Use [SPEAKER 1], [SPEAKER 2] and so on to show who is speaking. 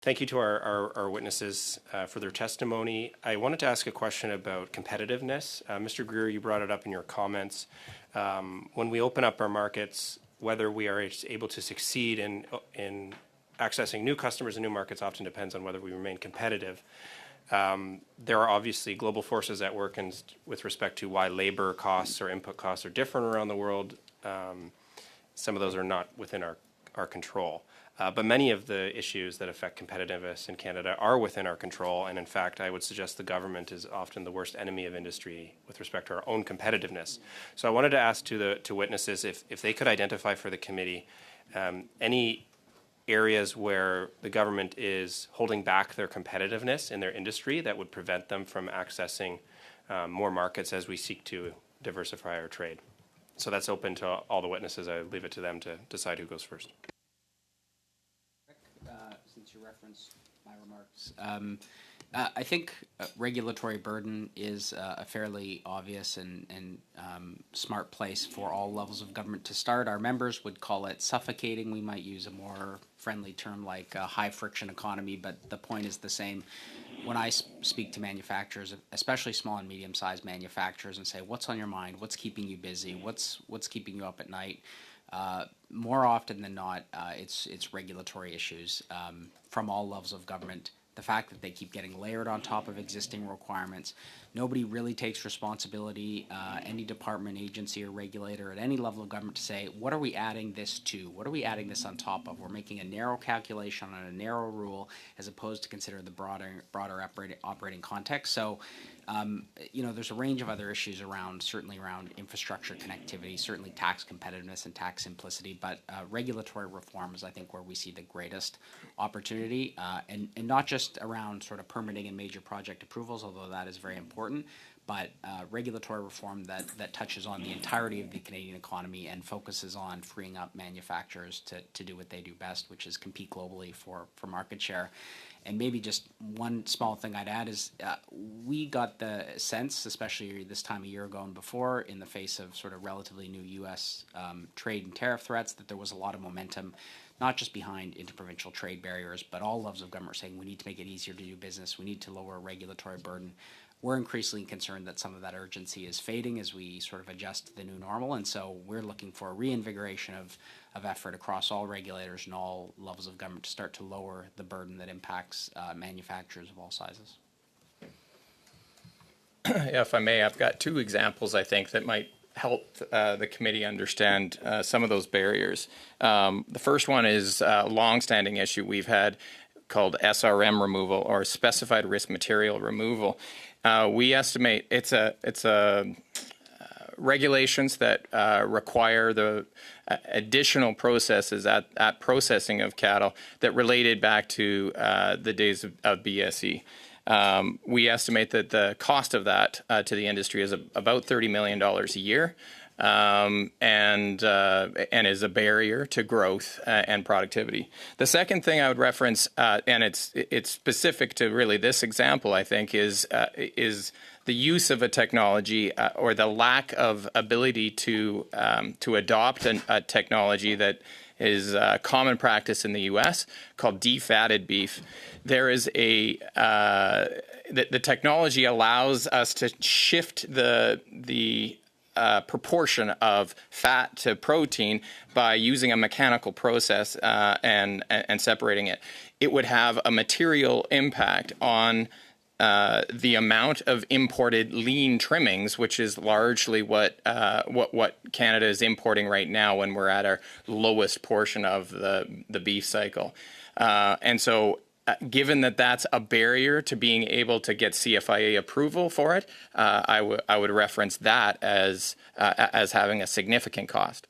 [SPEAKER 1] Thank you to our witnesses for their testimony. I wanted to ask a question about competitiveness. Mr. Greer, you brought it up in your comments. When we open up our markets, whether we are able to succeed in accessing new customers and new markets often depends on whether we remain competitive. There are obviously global forces at work with respect to why labor costs or input costs are different around the world. Some of those are not within our control. But many of the issues that affect competitiveness in Canada are within our control, and in fact, I would suggest the government is often the worst enemy of industry with respect to our own competitiveness. So I wanted to ask to witnesses if they could identify for the committee any areas where the government is holding back their competitiveness in their industry that would prevent them from accessing more markets as we seek to diversify our trade. So that's open to all the witnesses. I leave it to them to decide who goes first.
[SPEAKER 2] Since you referenced my remarks, I think regulatory burden is a fairly obvious and smart place for all levels of government to start. Our members would call it suffocating. We might use a more friendly term like high friction economy, but the point is the same. When I speak to manufacturers, especially small and medium-sized manufacturers, and say, what's on your mind? What's keeping you busy? What's keeping you up at night? More often than not, it's regulatory issues from all levels of government. The fact that they keep getting layered on top of existing requirements. Nobody really takes responsibility, any department, agency, or regulator at any level of government to say, what are we adding this to? What are we adding this on top of? We're making a narrow calculation on a narrow rule as opposed to consider the broader operating context. So, there's a range of other issues certainly around infrastructure connectivity, certainly tax competitiveness and tax simplicity, but regulatory reform is, I think, where we see the greatest opportunity, and not just around sort of permitting and major project approvals, although that is very important, but regulatory reform that touches on the entirety of the Canadian economy and focuses on freeing up manufacturers to do what they do best, which is compete globally for market share. And maybe just one small thing I'd add is we got the sense, especially this time a year ago and before, in the face of sort of relatively new U.S. Trade and tariff threats, that there was a lot of momentum, not just behind interprovincial trade barriers, but all levels of government saying we need to make it easier to do business, we need to lower regulatory burden. We're increasingly concerned that some of that urgency is fading as we sort of adjust to the new normal, and so we're looking for a reinvigoration of effort across all regulators and all levels of government to start to lower the burden that impacts manufacturers of all sizes.
[SPEAKER 3] Yeah, if I may, I've got two examples, I think, that might help the committee understand some of those barriers. The first one is a long-standing issue we've had called SRM removal, or specified risk material removal. We estimate it's a regulations that require the additional processes at processing of cattle that related back to the days of BSE. We estimate that the cost of that to the industry is about $30 million a year, and is a barrier to growth and productivity. The second thing I would reference, and it's specific to really this example, I think, is the use of a technology or the lack of ability to adopt a technology that is common practice in the U.S. called defatted beef. There is the technology allows us to shift the proportion of fat to protein by using a mechanical process and separating it. It would have a material impact on the amount of imported lean trimmings, which is largely what Canada is importing right now when we're at our lowest portion of the beef cycle. And so given that that's a barrier to being able to get CFIA approval for it, I would reference that as having a significant cost.